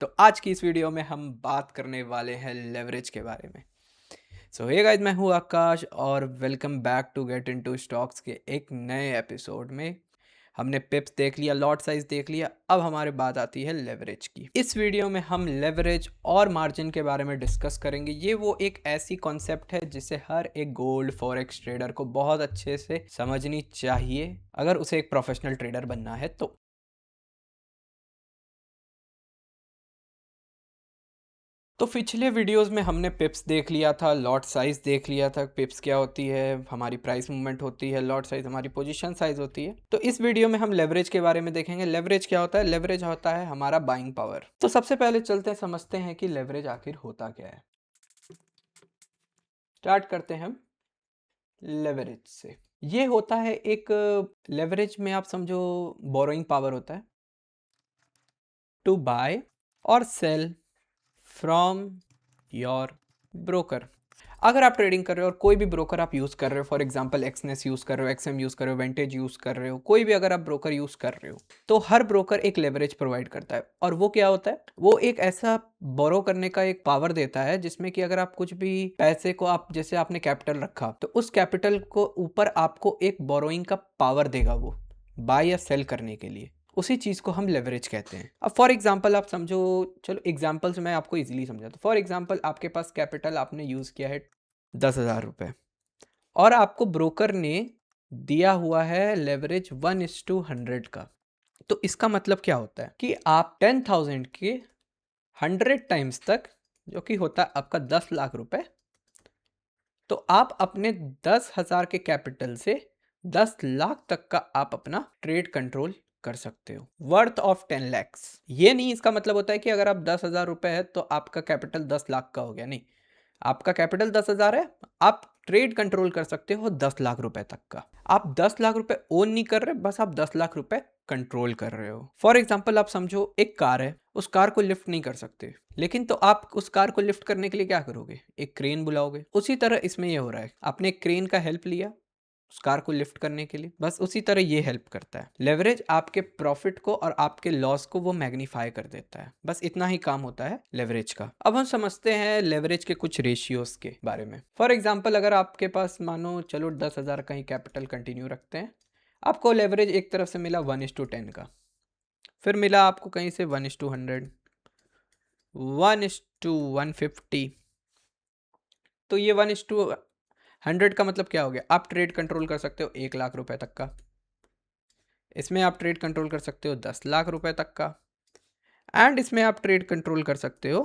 तो आज की इस वीडियो में हम बात करने वाले हैं लेवरेज के बारे में। सो हे गाइस, मैं हूं आकाश और welcome back to get into stocks के एक नए एपिसोड में। हमने पिप्स देख लिया, लॉट साइज देख लिया, अब हमारी बात आती है लेवरेज की। इस वीडियो में हम लेवरेज और मार्जिन के बारे में डिस्कस करेंगे। ये वो एक ऐसी कॉन्सेप्ट है जिसे हर एक गोल्ड फॉरेक्स ट्रेडर को बहुत अच्छे से समझनी चाहिए अगर उसे एक प्रोफेशनल ट्रेडर बनना है तो पिछले वीडियोस में हमने पिप्स देख लिया था, लॉट साइज देख लिया था। पिप्स क्या होती है, हमारी प्राइस मूवमेंट होती है, लॉट साइज हमारी पोजीशन साइज होती है। तो इस वीडियो में हम लेवरेज के बारे में देखेंगे। लेवरेज क्या होता है? लेवरेज होता है हमारा बाइंग पावर। तो सबसे पहले चलते हैं, समझते हैं कि लेवरेज आखिर होता क्या है। स्टार्ट करते हैं हम लेवरेज से। ये होता है एक लेवरेज में आप समझो बोरोइंग पावर होता है टू बाय और सेल फ्रॉम योर ब्रोकर। अगर आप ट्रेडिंग कर रहे हो और कोई भी ब्रोकर आप यूज़ कर रहे हो, फॉर एग्जांपल एक्सनेस यूज़ कर रहे हो, एक्सएम यूज़ कर रहे हो, वेंटेज यूज़ कर रहे हो, कोई भी अगर आप ब्रोकर यूज़ कर रहे हो, तो हर ब्रोकर एक लेवरेज प्रोवाइड करता है। और वो क्या होता है? वो एक ऐसा बोरो करने का एक पावर देता है जिसमें कि अगर आप कुछ भी पैसे को, आप जैसे आपने कैपिटल रखा, तो उस कैपिटल को ऊपर आपको एक बोरोइंग का पावर देगा, वो बाय या सेल करने के लिए। उसी चीज़ को हम लेवरेज कहते हैं। अब फॉर एग्जांपल आप समझो, चलो एग्जांपल से मैं आपको इजीली समझाता हूँ। फॉर एग्जांपल आपके पास कैपिटल आपने यूज़ किया है 10,000 रुपये और आपको ब्रोकर ने दिया हुआ है लेवरेज 1:100 का। तो इसका मतलब क्या होता है कि आप 10,000 के 100 टाइम्स तक, जो कि होता है आपका 10 लाख रुपए, तो आप अपने 10,000 के कैपिटल से 10 लाख तक का आप अपना ट्रेड कंट्रोल कर सकते हो, वर्थ ऑफ 10 लैक्स। ये नहीं इसका मतलब होता है कि अगर आप 10,000 रुपए है तो आपका कैपिटल 10 लाख का हो गया। नहीं, आपका कैपिटल 10,000 है, आप ट्रेड कंट्रोल कर सकते हो 10 लाख रुपए तक का। आप 10 लाख रुपए ओन नहीं कर रहे, बस आप 10 लाख रुपए कंट्रोल कर रहे हो। फॉर एग्जाम्पल आप समझो एक कार है, उस कार को लिफ्ट नहीं कर सकते, लेकिन तो आप उस कार को लिफ्ट करने के लिए क्या करोगे? एक क्रेन बुलाओगे। उसी तरह इसमें ये हो रहा है, आपने एक क्रेन का हेल्प लिया उस कार को लिफ्ट करने के लिए, बस उसी तरह ये हेल्प करता है। लेवरेज आपके प्रॉफिट को और आपके लॉस को वो मैग्नीफाई कर देता है। बस इतना ही काम होता है लेवरेज का। अब हम समझते हैं लेवरेज के कुछ रेशियोज के बारे में। फॉर एग्जाम्पल अगर आपके पास मानो चलो 10,000 का ही कैपिटल कंटिन्यू रखते हैं, आपको लेवरेज एक तरफ से मिला 1:10 का, फिर मिला आपको कहीं से 1:100, 1:150। तो ये 1:100 का मतलब क्या हो गया? आप ट्रेड कंट्रोल कर सकते हो 1 लाख रुपए तक का, इसमें आप ट्रेड कंट्रोल कर सकते हो 10 लाख रुपए तक का, एंड इसमें आप ट्रेड कंट्रोल कर सकते हो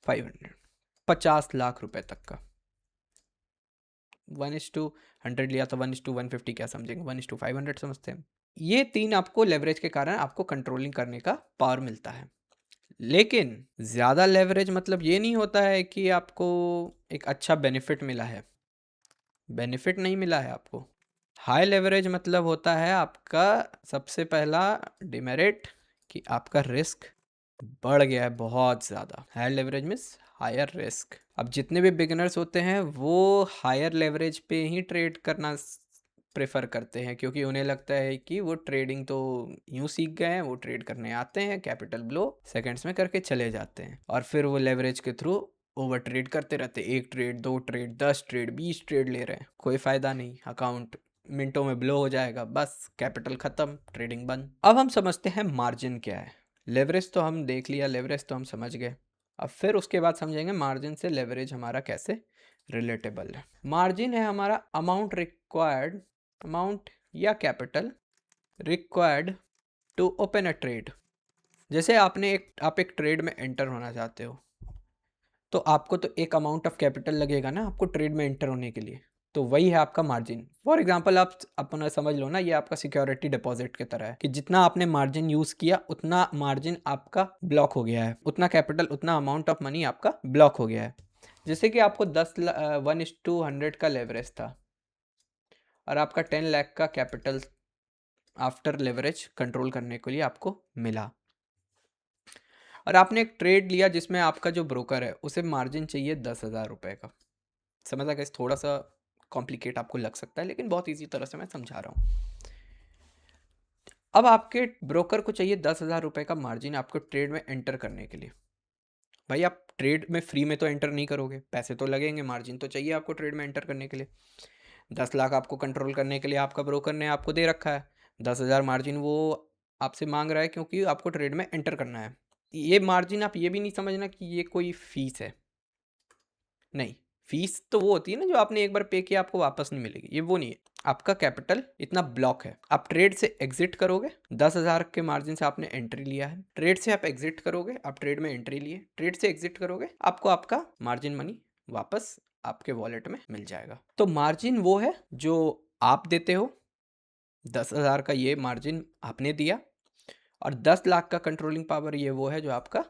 500, 50 लाख रुपए तक का। 1:100 लिया तो 1:150 क्या समझेंगे? 1:500 समझते हैं। ये तीन आपको लेवरेज के कारण आपको कंट्रोलिंग करने का पावर मिलता है। लेकिन ज़्यादा लेवरेज मतलब ये नहीं होता है कि आपको एक अच्छा बेनिफिट मिला है। बेनिफिट नहीं मिला है आपको। हाई लेवरेज मतलब होता है आपका सबसे पहला डिमेरिट कि आपका रिस्क बढ़ गया है बहुत ज़्यादा। Higher leverage means higher risk. अब जितने भी बिगिनर्स होते हैं वो हायर लेवरेज पे ही ट्रेड करना प्रेफर करते हैं, क्योंकि उन्हें लगता है कि वो ट्रेडिंग तो यूं सीख गए हैं, वो ट्रेड करने आते हैं, कैपिटल ब्लो सेकंड्स में करके चले जाते हैं, और फिर वो लेवरेज के थ्रू ओवर ट्रेड करते रहते। एक ट्रेड, दो ट्रेड, 10 ट्रेड, 20 ट्रेड ले रहे हैं, कोई फ़ायदा नहीं, अकाउंट मिनटों में ब्लो हो जाएगा, बस कैपिटल ख़त्म, ट्रेडिंग बंद। अब हम समझते हैं मार्जिन क्या है। लेवरेज तो हम देख लिया, लेवरेज तो हम समझ गए। अब फिर उसके बाद समझेंगे मार्जिन से लेवरेज हमारा कैसे रिलेटेबल है। मार्जिन है हमारा अमाउंट रिक्वायर्ड, अमाउंट या capital required to open a trade. जैसे आप एक ट्रेड में एंटर होना चाहते हो, तो आपको तो एक अमाउंट ऑफ कैपिटल लगेगा ना आपको ट्रेड में एंटर होने के लिए, तो वही है आपका मार्जिन। फॉर एग्जांपल आप अपना समझ लो ना, ये आपका सिक्योरिटी डिपॉजिट की तरह है कि जितना आपने मार्जिन यूज़ किया उतना मार्जिन आपका ब्लॉक हो गया है, उतना कैपिटल, उतना अमाउंट ऑफ मनी आपका ब्लॉक हो गया है। जैसे कि आपको 1:100 का लेवरेज था और आपका 10 लाख का कैपिटल आफ्टर लेवरेज कंट्रोल करने के लिए आपको मिला, और आपने एक ट्रेड लिया जिसमें आपका जो ब्रोकर है उसे मार्जिन चाहिए 10,000 रुपये का। समझ आ गया? थोड़ा सा कॉम्प्लिकेट आपको लग सकता है, लेकिन बहुत ईजी तरह से मैं समझा रहा हूँ। अब आपके ब्रोकर को चाहिए 10,000 रुपये का मार्जिन आपको ट्रेड में एंटर करने के लिए। भाई आप ट्रेड में फ्री में तो एंटर नहीं करोगे, पैसे तो लगेंगे, मार्जिन तो चाहिए आपको ट्रेड में एंटर करने के लिए। 10 लाख आपको कंट्रोल करने के लिए आपका ब्रोकर ने आपको दे रखा है, 10,000 मार्जिन वो आपसे मांग रहा है क्योंकि आपको ट्रेड में एंटर करना है। ये मार्जिन आप ये भी नहीं समझना कि ये कोई फीस है, नहीं, फीस तो वो होती है ना जो आपने एक बार पे किया आपको वापस नहीं मिलेगी, ये वो नहीं है। आपका कैपिटल इतना ब्लॉक है, आप ट्रेड से एग्जिट करोगे, 10,000 के मार्जिन से आपने एंट्री लिया है, ट्रेड से आप एग्जिट करोगे, आप ट्रेड में एंट्री लिए, ट्रेड से एग्जिट करोगे, आपको आपका मार्जिन मनी वापस आपके वॉलेट में मिल जाएगा। तो मार्जिन वो है जो आप देते हो, 10,000 का ये मार्जिन आपने दिया, और 10 लाख का कंट्रोलिंग पावर ये वो है जो आपका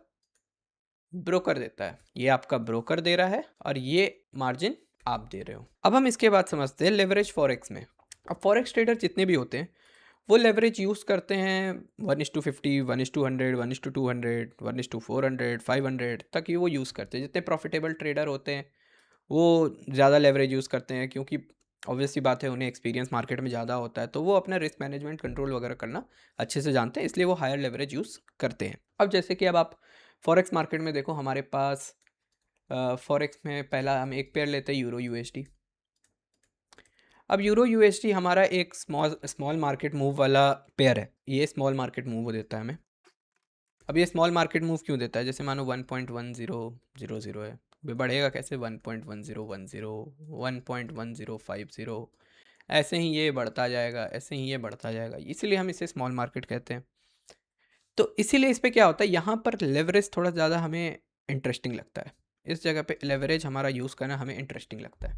ब्रोकर देता है। ये आपका ब्रोकर दे रहा है और ये मार्जिन आप दे रहे हो। अब हम इसके बाद समझते हैं लेवरेज फॉरेक्स में। अब फॉरेक्स ट्रेडर जितने भी होते हैं वो लेवरेज यूज़ करते हैं 1:50, 1:100, 1:200, 1:400, 500 तक ये वो यूज़ करते हैं। जितने प्रॉफिटेबल ट्रेडर होते हैं वो ज़्यादा लेवरेज यूज़ करते हैं क्योंकि ऑब्वियस सी बात है उन्हें एक्सपीरियंस मार्केट में ज़्यादा होता है, तो वो अपना रिस्क मैनेजमेंट कंट्रोल वगैरह करना अच्छे से जानते हैं, इसलिए वो हायर लेवरेज यूज़ करते हैं। अब जैसे कि अब आप फॉरेक्स मार्केट में देखो, हमारे पास फॉरेक्स में पहला हम एक पेयर लेते हैं यूरो यूएसडी। अब यूरो यूएसडी हमारा एक स्मॉल मार्केट मूव वाला पेयर है, ये स्मॉल मार्केट मूव देता है हमें। अब ये स्मॉल मार्केट मूव क्यों देता है? जैसे मानो 1.1000 है, भी बढ़ेगा कैसे? 1.1010, 1.1050, ऐसे ही ये बढ़ता जाएगा, ऐसे ही ये बढ़ता जाएगा, इसीलिए हम इसे स्मॉल मार्केट कहते हैं। तो इसीलिए इस पे क्या होता है, यहाँ पर लेवरेज थोड़ा ज़्यादा हमें इंटरेस्टिंग लगता है। इस जगह पे लेवरेज हमारा यूज़ करना हमें इंटरेस्टिंग लगता है।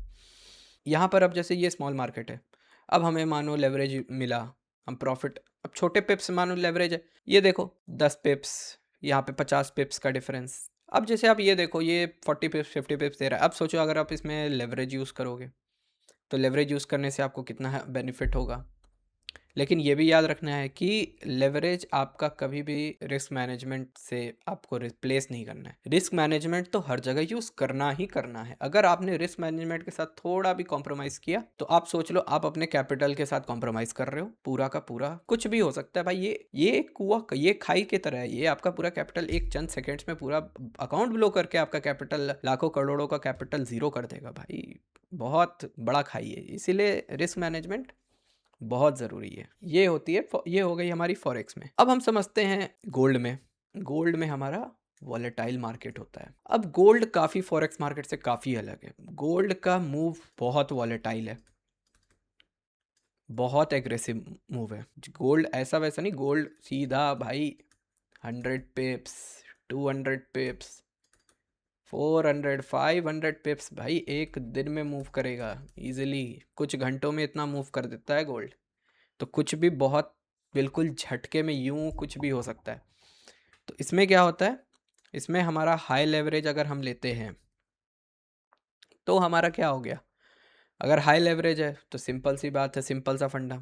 यहाँ पर अब जैसे ये स्मॉल मार्केट है, अब हमें मानो लेवरेज मिला, हम प्रॉफिट, अब छोटे पिप्स मानो लेवरेज है, ये देखो 10 पिप्स, यहाँ पे 50 पिप्स का डिफरेंस। अब जैसे आप ये देखो, ये 40 पिप्स 50 पिप्स दे रहा है। अब सोचो अगर आप इसमें लेवरेज यूज़ करोगे तो लेवरेज यूज़ करने से आपको कितना बेनिफिट होगा। लेकिन ये भी याद रखना है कि लेवरेज आपका कभी भी रिस्क मैनेजमेंट से आपको रिप्लेस नहीं करना है। रिस्क मैनेजमेंट तो हर जगह यूज़ करना ही करना है। अगर आपने रिस्क मैनेजमेंट के साथ थोड़ा भी कॉम्प्रोमाइज़ किया तो आप सोच लो आप अपने कैपिटल के साथ कॉम्प्रोमाइज़ कर रहे हो। पूरा का पूरा कुछ भी हो सकता है भाई, ये कुआं, ये खाई की तरह है। ये आपका पूरा कैपिटल एक चंद सेकेंड्स में पूरा अकाउंट ब्लो करके आपका कैपिटल, लाखों करोड़ों का कैपिटल ज़ीरो कर देगा भाई। बहुत बड़ा खाई है, इसीलिए रिस्क मैनेजमेंट बहुत ज़रूरी है। ये होती है, ये हो गई हमारी फॉरेक्स में। अब हम समझते हैं गोल्ड में। गोल्ड में हमारा वॉलेटाइल मार्केट होता है। अब गोल्ड काफ़ी फॉरेक्स मार्केट से काफ़ी अलग है। गोल्ड का मूव बहुत वॉलेटाइल है, बहुत एग्रेसिव मूव है। गोल्ड ऐसा वैसा नहीं, गोल्ड सीधा भाई 100 पिप्स, 200 पिप्स, 400, 500 पिप्स भाई एक दिन में मूव करेगा इजीली। कुछ घंटों में इतना मूव कर देता है गोल्ड। तो कुछ भी बहुत बिल्कुल झटके में यूं कुछ भी हो सकता है। तो इसमें क्या होता है, इसमें हमारा हाई लेवरेज अगर हम लेते हैं तो हमारा क्या हो गया, अगर हाई लेवरेज है तो सिंपल सी बात है, सिंपल सा फंडा,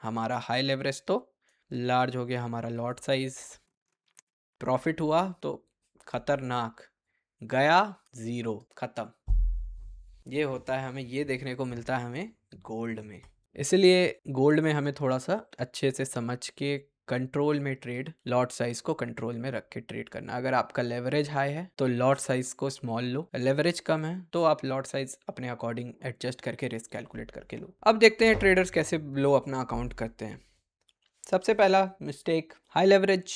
हमारा हाई लेवरेज तो लार्ज हो गया हमारा लॉट साइज, प्रॉफिट हुआ तो खतरनाक, गया ज़ीरो, ख़त्म। ये होता है, हमें ये देखने को मिलता है हमें गोल्ड में। इसलिए गोल्ड में हमें थोड़ा सा अच्छे से समझ के कंट्रोल में ट्रेड, लॉट साइज को कंट्रोल में रख के ट्रेड करना। अगर आपका लेवरेज हाई है तो लॉट साइज को स्मॉल लो, लेवरेज कम है तो आप लॉट साइज अपने अकॉर्डिंग एडजस्ट करके रिस्क कैलकुलेट करके लो। अब देखते हैं ट्रेडर्स कैसे लो अपना अकाउंट करते हैं। सबसे पहला मिस्टेक, हाई लेवरेज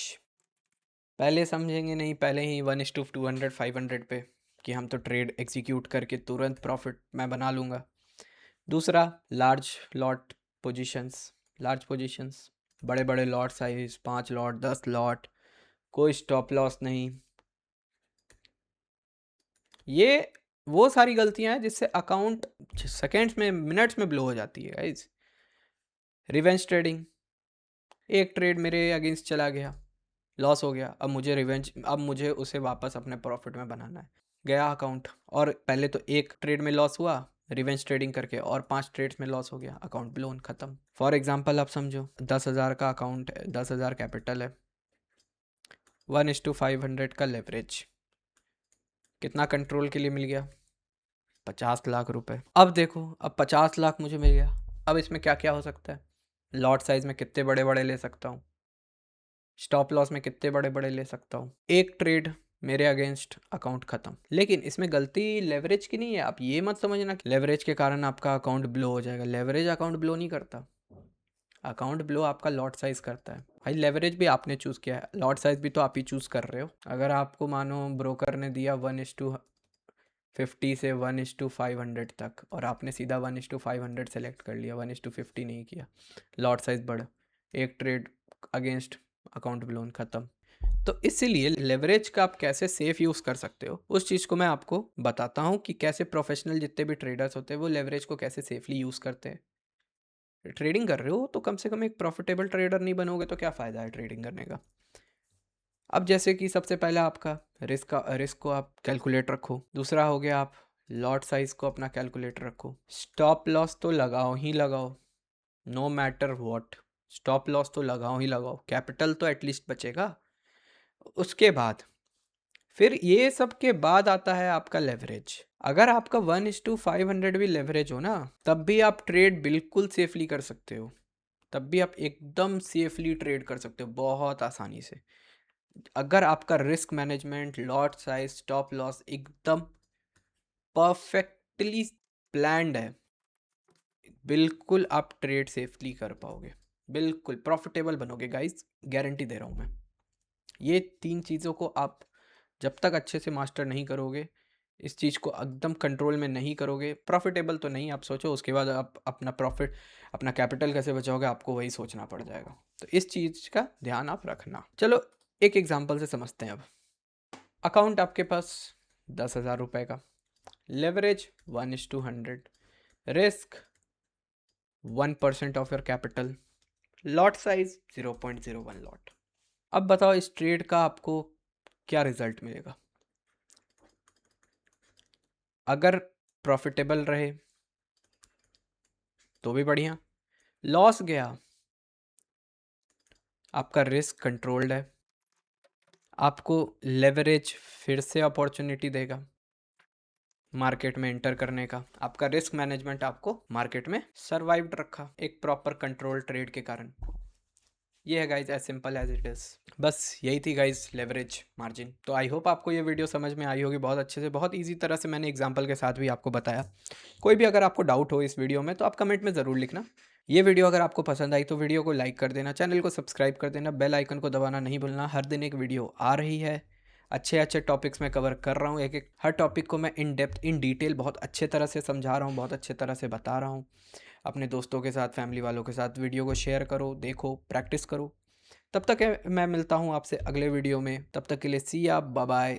पहले समझेंगे नहीं, पहले ही 1:200, 500 पे कि हम तो ट्रेड एग्जीक्यूट करके तुरंत प्रॉफिट मैं बना लूँगा। दूसरा, large lot positions, large positions, बड़े बड़े लॉट साइज, 5 लॉट, 10 लॉट, कोई स्टॉप लॉस नहीं। ये वो सारी गलतियां हैं जिससे अकाउंट सेकेंड्स में, मिनट्स में ब्लो हो जाती है गाइज। रिवेंज ट्रेडिंग, एक ट्रेड मेरे अगेंस्ट चला गया, लॉस हो गया, अब मुझे रिवेंज, अब मुझे उसे वापस अपने प्रॉफिट में बनाना है। गया अकाउंट, और पहले तो एक ट्रेड में लॉस हुआ रिवेंज ट्रेडिंग करके, और 5 ट्रेड्स में लॉस हो गया, अकाउंट ब्लोन, खत्म। फॉर एग्जांपल आप समझो 10,000 का अकाउंट है, 10,000 कैपिटल है, 1:500 का लेवरेज, कितना कंट्रोल के लिए मिल गया? 50 लाख रुपए। अब देखो, अब 50 लाख मुझे मिल गया, अब इसमें क्या क्या हो सकता है? लॉट साइज में कितने बड़े बड़े ले सकता हूँ, स्टॉप लॉस में कितने बड़े बड़े ले सकता हूँ। एक ट्रेड मेरे अगेंस्ट, अकाउंट खत्म। लेकिन इसमें गलती लेवरेज की नहीं है। आप ये मत समझना कि लेवरेज के कारण आपका अकाउंट ब्लो हो जाएगा। लेवरेज अकाउंट ब्लो नहीं करता। अकाउंट ब्लो आपका लॉट साइज करता है। भाई लेवरेज भी आपने चूज़ किया है, लॉट साइज भी तो आप ही चूज़ कर रहे हो। अगर आपको मानो ब्रोकर ने दिया 1:50 से 1:500 तक, और आपने सीधा 1:500 सेलेक्ट कर लिया, 1:50 नहीं किया, लॉट साइज बढ़, एक ट्रेड अगेंस्ट, अकाउंट ब्लोन, ख़त्म। तो इसीलिए लेवरेज का आप कैसे सेफ यूज़ कर सकते हो, उस चीज़ को मैं आपको बताता हूँ कि कैसे प्रोफेशनल जितने भी ट्रेडर्स होते हैं वो लेवरेज को कैसे सेफली यूज़ करते हैं। ट्रेडिंग कर रहे हो तो कम से कम एक प्रॉफिटेबल ट्रेडर नहीं बनोगे तो क्या फ़ायदा है ट्रेडिंग करने का। अब जैसे कि सबसे पहले आपका रिस्क को आप कैलकुलेट रखो। दूसरा हो गया, आप लॉट साइज को अपना कैलकुलेट रखो। स्टॉप लॉस तो लगाओ ही लगाओ, no matter what, stop loss तो लगाओ ही लगाओ, कैपिटल तो एटलीस्ट बचेगा। उसके बाद फिर ये सब के बाद आता है आपका लेवरेज। अगर आपका 1:500 भी लेवरेज हो ना, तब भी आप ट्रेड बिल्कुल सेफली कर सकते हो। तब भी आप एकदम सेफली ट्रेड कर सकते हो बहुत आसानी से। अगर आपका risk management, lot size, stop loss एकदम परफेक्टली प्लान्ड है, बिल्कुल आप ट्रेड सेफली कर पाओगे, बिल्कुल प्रॉफिटेबल बनोगे गाइस, गारंटी दे रहा हूँ मैं। ये 3 चीज़ों को आप जब तक अच्छे से मास्टर नहीं करोगे, इस चीज़ को एकदम कंट्रोल में नहीं करोगे, प्रॉफिटेबल तो नहीं आप सोचो, उसके बाद आप अपना कैपिटल कैसे बचाओगे, आपको वही सोचना पड़ जाएगा। तो इस चीज़ का ध्यान आप रखना। चलो एक एग्जांपल से समझते हैं अब। अकाउंट आपके पास 10,000 रुपये का, leverage 1:100, risk 1% of your capital, lot size 0.01 lot. अब बताओ इस ट्रेड का आपको क्या रिजल्ट मिलेगा। अगर प्रॉफिटेबल रहे तो भी बढ़िया, लॉस गया, आपका रिस्क कंट्रोल्ड है, आपको लेवरेज फिर से अपॉर्चुनिटी देगा मार्केट में एंटर करने का। आपका रिस्क मैनेजमेंट आपको मार्केट में सर्वाइव्ड रखा एक प्रॉपर कंट्रोल ट्रेड के कारण। ये है guys, as simple as it is. बस यही थी गाइज लेवरेज मार्जिन। तो आई होप आपको ये वीडियो समझ में आई होगी बहुत अच्छे से, बहुत इजी तरह से मैंने एग्जांपल के साथ भी आपको बताया। कोई भी अगर आपको डाउट हो इस वीडियो में तो आप कमेंट में ज़रूर लिखना। ये वीडियो अगर आपको पसंद आई तो वीडियो को लाइक कर देना, चैनल को सब्सक्राइब कर देना, बेल आइकन को दबाना नहीं भूलना। हर दिन एक वीडियो आ रही है, अच्छे अच्छे टॉपिक्स मैं कवर कर रहा हूँ। एक एक हर टॉपिक को मैं इन डेप्थ, इन डिटेल बहुत अच्छे तरह से समझा रहा हूँ, बहुत अच्छे तरह से बता रहा हूँ। अपने दोस्तों के साथ, फैमिली वालों के साथ वीडियो को शेयर करो, देखो, प्रैक्टिस करो। तब तक मैं मिलता हूँ आपसे अगले वीडियो में। तब तक के लिए सी या बाय बाय।